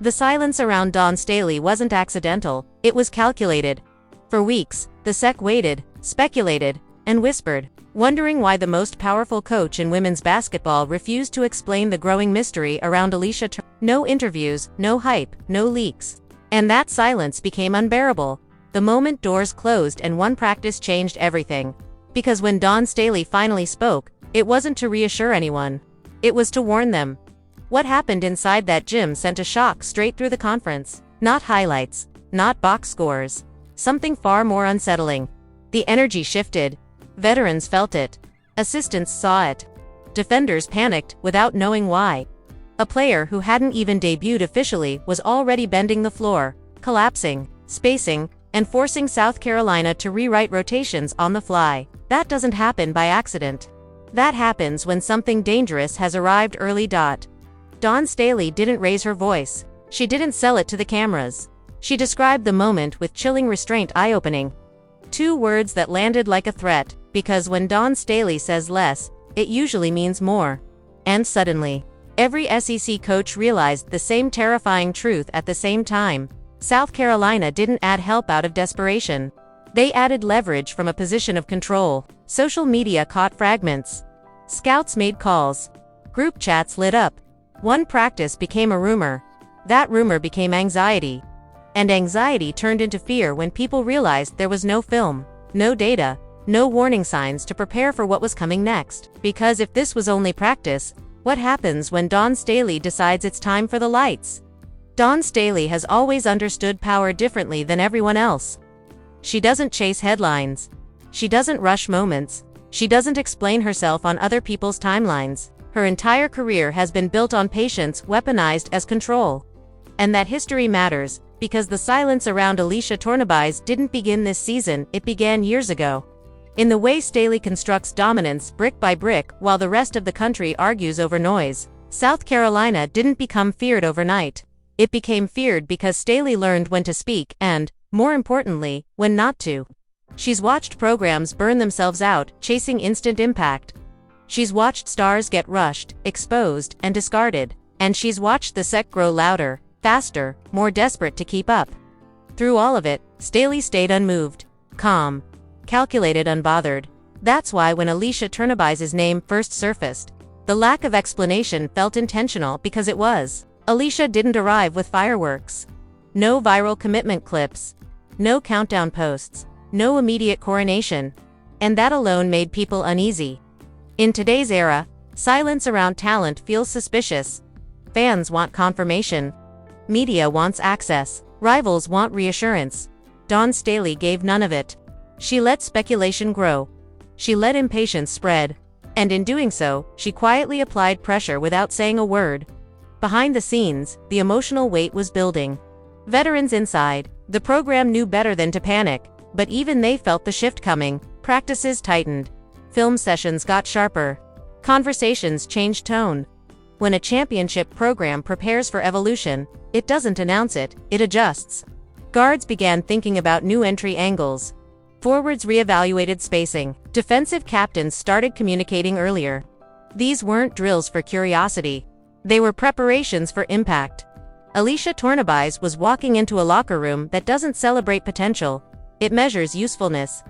The silence around Dawn Staley wasn't accidental, it was calculated. For weeks, the SEC waited, speculated, and whispered, wondering why the most powerful coach in women's basketball refused to explain the growing mystery around Alicia Tournebize. No interviews, no hype, no leaks. And that silence became unbearable the moment doors closed and one practice changed everything. Because when Dawn Staley finally spoke, it wasn't to reassure anyone. It was to warn them. What happened inside that gym sent a shock straight through the conference. Not highlights, not box scores. Something far more unsettling. The energy shifted. Veterans felt it. Assistants saw it. Defenders panicked without knowing why. A player who hadn't even debuted officially was already bending the floor, collapsing, spacing, and forcing South Carolina to rewrite rotations on the fly. That doesn't happen by accident. That happens when something dangerous has arrived early. Dawn Staley didn't raise her voice. She didn't sell it to the cameras. She described the moment with chilling restraint, eye-opening. 2 words that landed like a threat, because when Dawn Staley says less, it usually means more. And suddenly, every SEC coach realized the same terrifying truth at the same time. South Carolina didn't add help out of desperation. They added leverage from a position of control. Social media caught fragments. Scouts made calls. Group chats lit up. One practice became a rumor. That rumor became anxiety. And anxiety turned into fear when people realized there was no film, no data, no warning signs to prepare for what was coming next. Because if this was only practice, what happens when Dawn Staley decides it's time for the lights? Dawn Staley has always understood power differently than everyone else. She doesn't chase headlines. She doesn't rush moments. She doesn't explain herself on other people's timelines. Her entire career has been built on patience weaponized as control. And that history matters, because the silence around Alicia Tournebize didn't begin this season, it began years ago. In the way Staley constructs dominance brick by brick while the rest of the country argues over noise, South Carolina didn't become feared overnight. It became feared because Staley learned when to speak and, more importantly, when not to. She's watched programs burn themselves out, chasing instant impact. She's watched stars get rushed, exposed, and discarded. And she's watched the SEC grow louder, faster, more desperate to keep up. Through all of it, Staley stayed unmoved, calm, calculated, unbothered. That's why when Alicia Tournebize's name first surfaced, the lack of explanation felt intentional because it was. Alicia didn't arrive with fireworks. No viral commitment clips. No countdown posts. No immediate coronation. And that alone made people uneasy. In today's era, silence around talent feels suspicious. Fans want confirmation. Media wants access. Rivals want reassurance. Dawn Staley gave none of it. She let speculation grow. She let impatience spread. And in doing so, she quietly applied pressure without saying a word. Behind the scenes, the emotional weight was building. Veterans inside, the program knew better than to panic, but even they felt the shift coming. Practices tightened. Film sessions got sharper. Conversations changed tone. When a championship program prepares for evolution, it doesn't announce it, it adjusts. Guards began thinking about new entry angles. Forwards reevaluated spacing. Defensive captains started communicating earlier. These weren't drills for curiosity. They were preparations for impact. Alicia Tournebize was walking into a locker room that doesn't celebrate potential. It measures usefulness.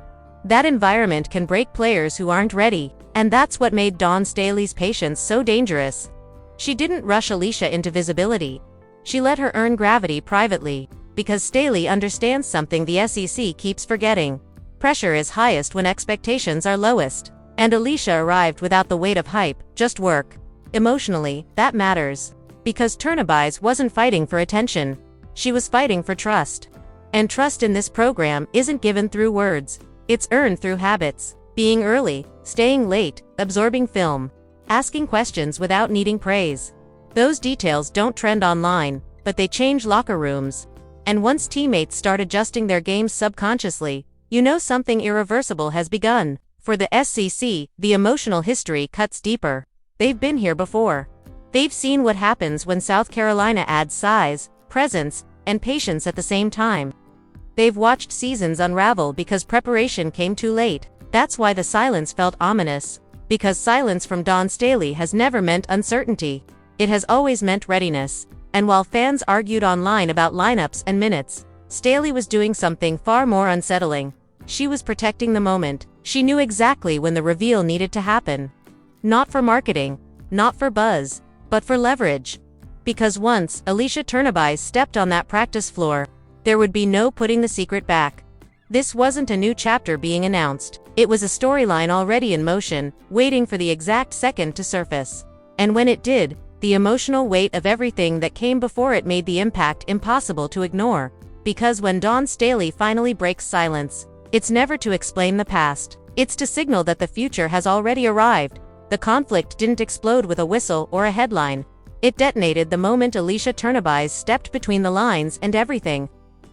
That environment can break players who aren't ready, and that's what made Dawn Staley's patience so dangerous. She didn't rush Alicia into visibility. She let her earn gravity privately, because Staley understands something the SEC keeps forgetting. Pressure is highest when expectations are lowest. And Alicia arrived without the weight of hype, just work. Emotionally, that matters. Because Tournebize wasn't fighting for attention. She was fighting for trust. And trust in this program isn't given through words. It's earned through habits. Being early, staying late, absorbing film, asking questions without needing praise. Those details don't trend online, but they change locker rooms. And once teammates start adjusting their games subconsciously, you know something irreversible has begun. For the SEC, the emotional history cuts deeper. They've been here before. They've seen what happens when South Carolina adds size, presence, and patience at the same time. They've watched seasons unravel because preparation came too late. That's why the silence felt ominous. Because silence from Dawn Staley has never meant uncertainty. It has always meant readiness. And while fans argued online about lineups and minutes, Staley was doing something far more unsettling. She was protecting the moment. She knew exactly when the reveal needed to happen. Not for marketing, not for buzz, but for leverage. Because once Alicia Tournebize stepped on that practice floor, there would be no putting the secret back. This wasn't a new chapter being announced. It was a storyline already in motion, waiting for the exact second to surface. And when it did, the emotional weight of everything that came before it made the impact impossible to ignore. Because when Dawn Staley finally breaks silence, it's never to explain the past. It's to signal that the future has already arrived. The conflict didn't explode with a whistle or a headline. It detonated the moment Alicia Tournebize stepped between the lines and everything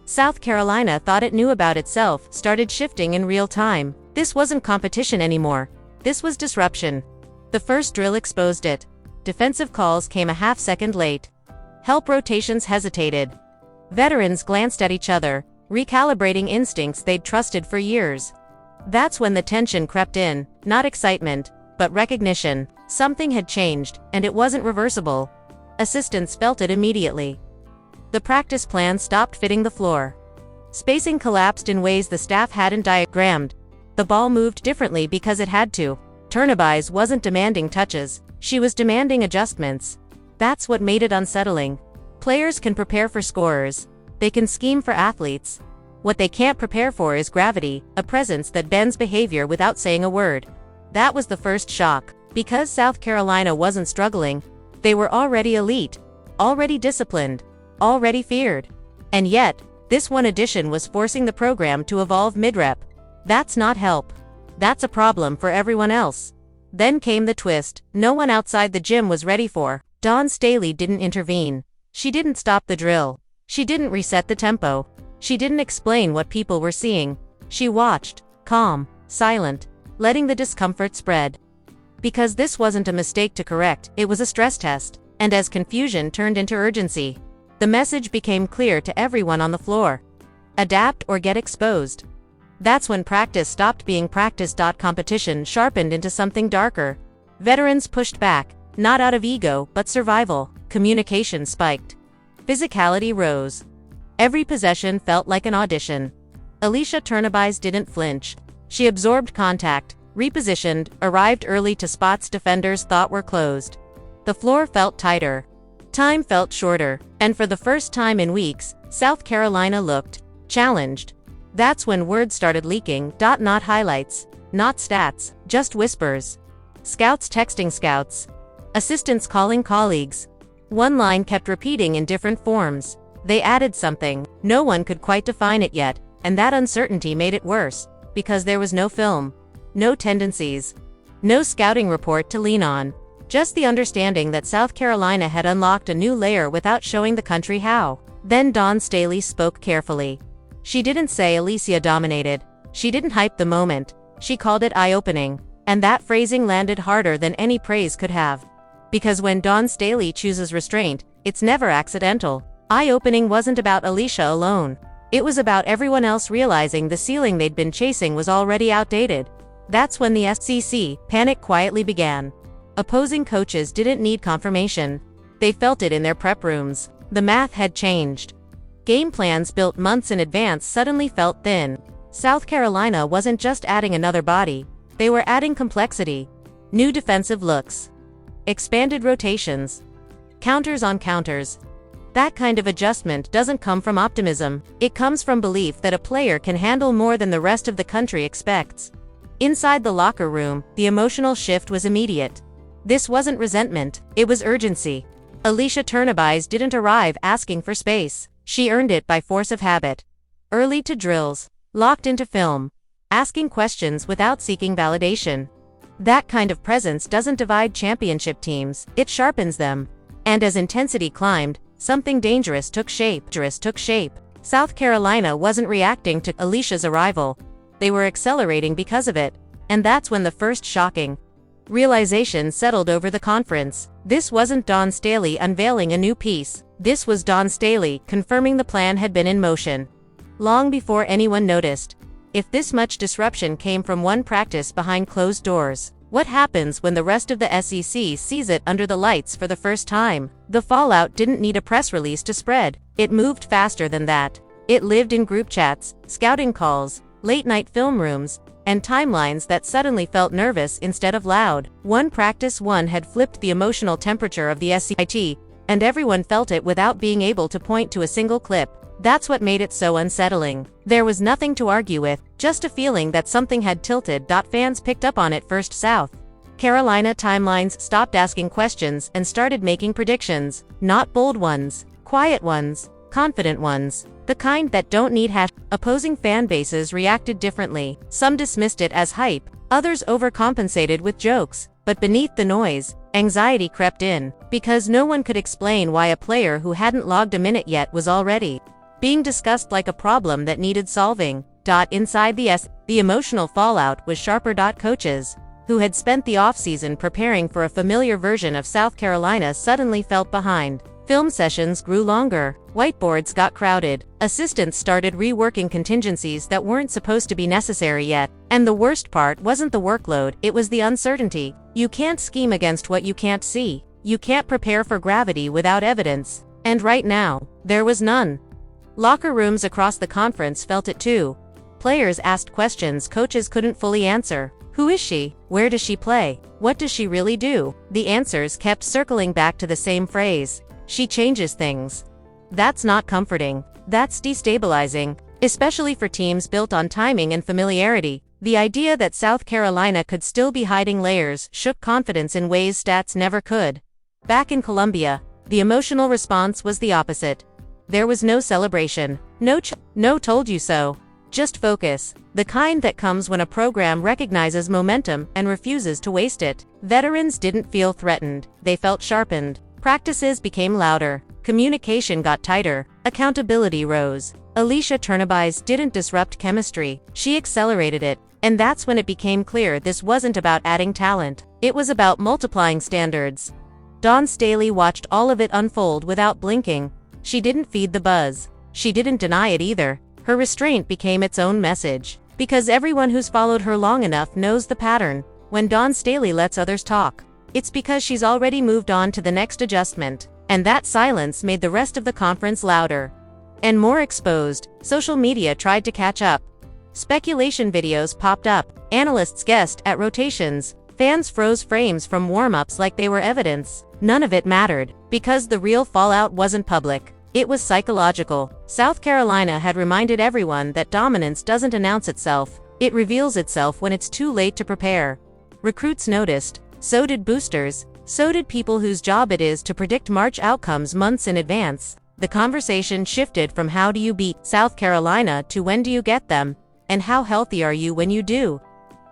South Carolina thought it knew about itself started shifting in real time. This wasn't competition anymore. This was disruption. The first drill exposed it. Defensive calls came a half-second late. Help rotations hesitated. Veterans glanced at each other, recalibrating instincts they'd trusted for years. That's when the tension crept in, not excitement, but recognition. Something had changed, and it wasn't reversible. Assistants felt it immediately. The practice plan stopped fitting the floor. Spacing collapsed in ways the staff hadn't diagrammed. The ball moved differently because it had to. Tournebize wasn't demanding touches, she was demanding adjustments. That's what made it unsettling. Players can prepare for scorers. They can scheme for athletes. What they can't prepare for is gravity, a presence that bends behavior without saying a word. That was the first shock. Because South Carolina wasn't struggling, they were already elite, already disciplined, already feared. And yet, this one addition was forcing the program to evolve mid-rep. That's not help. That's a problem for everyone else. Then came the twist no one outside the gym was ready for. Dawn Staley didn't intervene. She didn't stop the drill. She didn't reset the tempo. She didn't explain what people were seeing. She watched, calm, silent, letting the discomfort spread. Because this wasn't a mistake to correct, it was a stress test. And as confusion turned into urgency, the message became clear to everyone on the floor. Adapt or get exposed. That's when practice stopped being practice. Competition sharpened into something darker. Veterans pushed back, not out of ego, but survival. Communication spiked. Physicality rose. Every possession felt like an audition. Alicia Tournebize didn't flinch. She absorbed contact, repositioned, arrived early to spots defenders thought were closed. The floor felt tighter. Time felt shorter, and for the first time in weeks, South Carolina looked challenged. That's when words started leaking. Not highlights, not stats, just whispers. Scouts texting scouts. Assistants calling colleagues. One line kept repeating in different forms. They added something. No one could quite define it yet, and that uncertainty made it worse, because there was no film, no tendencies, no scouting report to lean on. Just the understanding that South Carolina had unlocked a new layer without showing the country how. Then Dawn Staley spoke carefully. She didn't say Alicia dominated. She didn't hype the moment. She called it eye-opening. And that phrasing landed harder than any praise could have. Because when Dawn Staley chooses restraint, it's never accidental. Eye-opening wasn't about Alicia alone. It was about everyone else realizing the ceiling they'd been chasing was already outdated. That's when the SEC panic quietly began. Opposing coaches didn't need confirmation. They felt it in their prep rooms. The math had changed. Game plans built months in advance suddenly felt thin. South Carolina wasn't just adding another body. They were adding complexity. New defensive looks. Expanded rotations. Counters on counters. That kind of adjustment doesn't come from optimism. It comes from belief that a player can handle more than the rest of the country expects. Inside the locker room, the emotional shift was immediate. This wasn't resentment, it was urgency. Alicia Tournebize didn't arrive asking for space. She earned it by force of habit. Early to drills, locked into film, asking questions without seeking validation. That kind of presence doesn't divide championship teams, it sharpens them. And as intensity climbed, something dangerous took shape. South Carolina wasn't reacting to Alicia's arrival. They were accelerating because of it. And that's when the first shocking realization settled over the conference. This wasn't Dawn Staley unveiling a new piece. This was Dawn Staley confirming the plan had been in motion long before anyone noticed. If this much disruption came from one practice behind closed doors, What happens when the rest of the SEC sees it under the lights for the first time? The fallout didn't need a press release to spread. It moved faster than that. It lived in group chats, scouting calls, late-night film rooms, and timelines that suddenly felt nervous instead of loud. One practice had flipped the emotional temperature of the SEC, and everyone felt it without being able to point to a single clip. That's what made it so unsettling. There was nothing to argue with, just a feeling that something had tilted. Fans picked up on it first. South Carolina timelines stopped asking questions and started making predictions. Not bold ones, quiet ones, confident ones. The kind that don't need Opposing fan bases reacted differently. Some dismissed it as hype, others overcompensated with jokes. But beneath the noise, anxiety crept in, because no one could explain why a player who hadn't logged a minute yet was already being discussed like a problem that needed solving. Inside the emotional fallout was sharper. Coaches who had spent the offseason preparing for a familiar version of South Carolina suddenly felt behind. Film sessions grew longer, whiteboards got crowded, assistants started reworking contingencies that weren't supposed to be necessary yet. And the worst part wasn't the workload, it was the uncertainty. You can't scheme against what you can't see. You can't prepare for gravity without evidence. And right now, there was none. Locker rooms across the conference felt it too. Players asked questions coaches couldn't fully answer. Who is she? Where does she play? What does she really do? The answers kept circling back to the same phrase. She changes things. That's not comforting. That's destabilizing, especially for teams built on timing and familiarity. The idea that South Carolina could still be hiding layers shook confidence in ways stats never could. Back in Columbia, the emotional response was the opposite. There was no celebration, no told you so. Just focus, the kind that comes when a program recognizes momentum and refuses to waste it. Veterans didn't feel threatened, they felt sharpened. Practices became louder, communication got tighter, accountability rose. Alicia Tournebize didn't disrupt chemistry, she accelerated it. And that's when it became clear this wasn't about adding talent, it was about multiplying standards. Staley watched all of it unfold without blinking. She didn't feed the buzz. She didn't deny it either. Her restraint became its own message. Because everyone who's followed her long enough knows the pattern. When Staley lets others talk, it's because she's already moved on to the next adjustment. And that silence made the rest of the conference louder and more exposed. Social media tried to catch up. Speculation videos popped up. Analysts guessed at rotations. Fans froze frames from warm-ups like they were evidence. None of it mattered, because the real fallout wasn't public. It was psychological. South Carolina had reminded everyone that dominance doesn't announce itself. It reveals itself when it's too late to prepare. Recruits noticed. So did boosters. So did people whose job it is to predict March outcomes months in advance. The conversation shifted from how do you beat South Carolina to when do you get them, and how healthy are you when you do.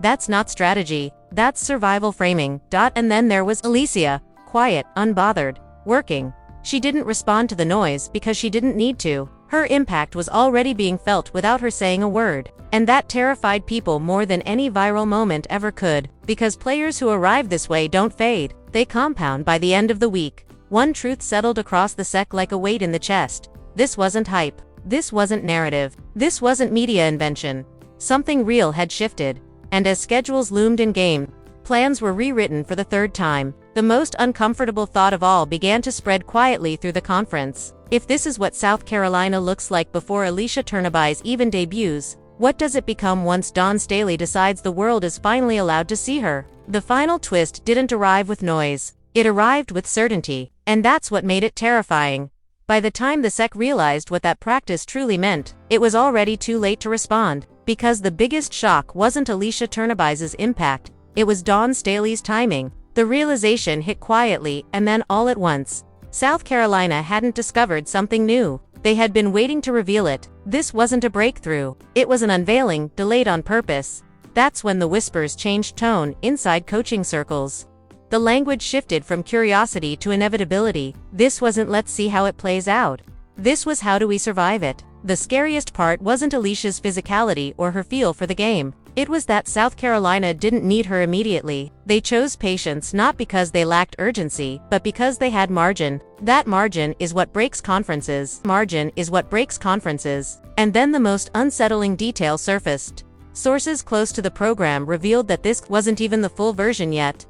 That's not strategy. That's survival framing. And then there was Alicia, quiet, unbothered, working. She didn't respond to the noise because she didn't need to. Her impact was already being felt without her saying a word. And that terrified people more than any viral moment ever could, because players who arrive this way don't fade, they compound by the end of the week. One truth settled across the SEC like a weight in the chest. This wasn't hype. This wasn't narrative. This wasn't media invention. Something real had shifted. And as schedules loomed in game, plans were rewritten for the third time. The most uncomfortable thought of all began to spread quietly through the conference. If this is what South Carolina looks like before Alicia Tournebize even debuts, what does it become once Staley decides the world is finally allowed to see her? The final twist didn't arrive with noise. It arrived with certainty, and that's what made it terrifying. By the time the SEC realized what that practice truly meant, it was already too late to respond, because the biggest shock wasn't Alicia Tournebize's impact, it was Staley's timing. The realization hit quietly, and then all at once. South Carolina hadn't discovered something new. They had been waiting to reveal it. This wasn't a breakthrough. It was an unveiling, delayed on purpose. That's when the whispers changed tone inside coaching circles. The language shifted from curiosity to inevitability. This wasn't let's see how it plays out. This was how do we survive it. The scariest part wasn't Alicia's physicality or her feel for the game. It was that South Carolina didn't need her immediately. They chose patience not because they lacked urgency, but because they had margin. That margin is what breaks conferences. Margin is what breaks conferences. And then the most unsettling detail surfaced. Sources close to the program revealed that this wasn't even the full version yet.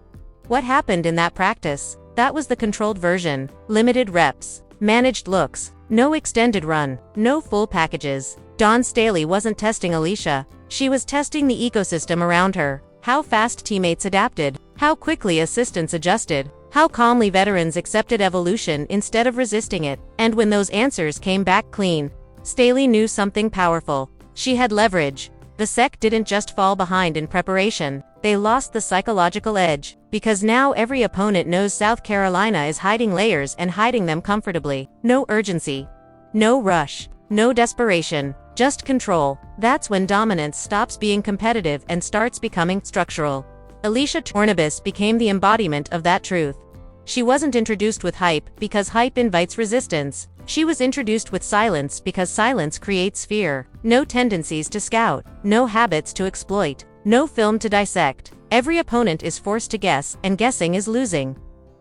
What happened in that practice? That was the controlled version. Limited reps, managed looks, no extended run, no full packages. Dawn Staley wasn't testing Alicia. She was testing the ecosystem around her. How fast teammates adapted, how quickly assistants adjusted, how calmly veterans accepted evolution instead of resisting it. And when those answers came back clean, Staley knew something powerful. She had leverage. The SEC didn't just fall behind in preparation, they lost the psychological edge, because now every opponent knows South Carolina is hiding layers and hiding them comfortably. No urgency, no rush, no desperation, just control. That's when dominance stops being competitive and starts becoming structural. Alicia Tournebize became the embodiment of that truth. She wasn't introduced with hype, because hype invites resistance. She was introduced with silence because silence creates fear. No tendencies to scout, no habits to exploit, no film to dissect. Every opponent is forced to guess, and guessing is losing.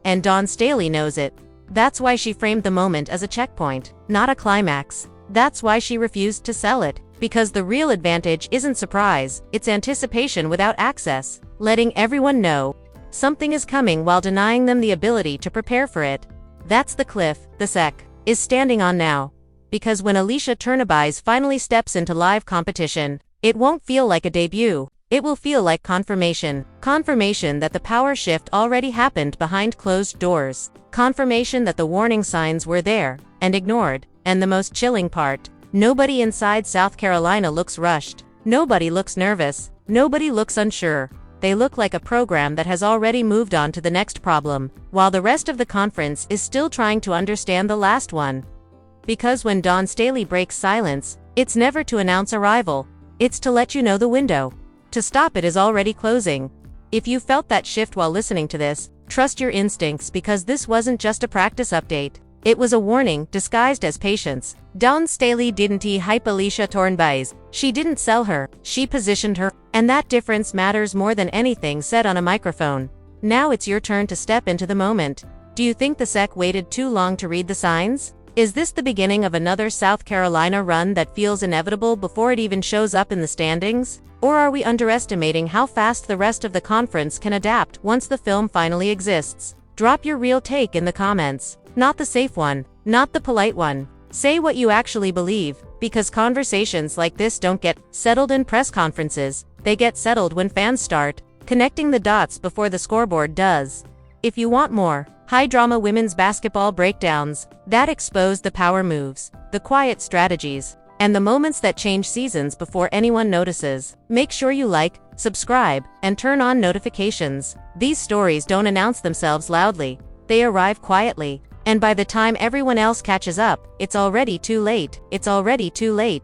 And Dawn Staley knows it. That's why she framed the moment as a checkpoint, not a climax. That's why she refused to sell it, because the real advantage isn't surprise, it's anticipation without access, letting everyone know something is coming while denying them the ability to prepare for it. That's the cliff the SEC is standing on now. Because when Alicia Tournebize finally steps into live competition, it won't feel like a debut. It will feel like confirmation. Confirmation that the power shift already happened behind closed doors. Confirmation that the warning signs were there, and ignored. And the most chilling part, nobody inside South Carolina looks rushed. Nobody looks nervous. Nobody looks unsure. They look like a program that has already moved on to the next problem, while the rest of the conference is still trying to understand the last one. Because when Dawn Staley breaks silence, it's never to announce arrival. It's to let you know the window. To stop it is already closing. If you felt that shift while listening to this, trust your instincts, because this wasn't just a practice update. It was a warning disguised as patience. Dawn Staley didn't hype Alicia Tournebize. She didn't sell her, she positioned her. And that difference matters more than anything said on a microphone. Now it's your turn to step into the moment. Do you think the SEC waited too long to read the signs? Is this the beginning of another South Carolina run that feels inevitable before it even shows up in the standings? Or are we underestimating how fast the rest of the conference can adapt once the film finally exists? Drop your real take in the comments. Not the safe one, not the polite one. Say what you actually believe, because conversations like this don't get settled in press conferences. They get settled when fans start connecting the dots before the scoreboard does. If you want more high-drama women's basketball breakdowns that expose the power moves, the quiet strategies, and the moments that change seasons before anyone notices, make sure you like, subscribe, and turn on notifications. These stories don't announce themselves loudly. They arrive quietly. And by the time everyone else catches up, it's already too late. It's already too late.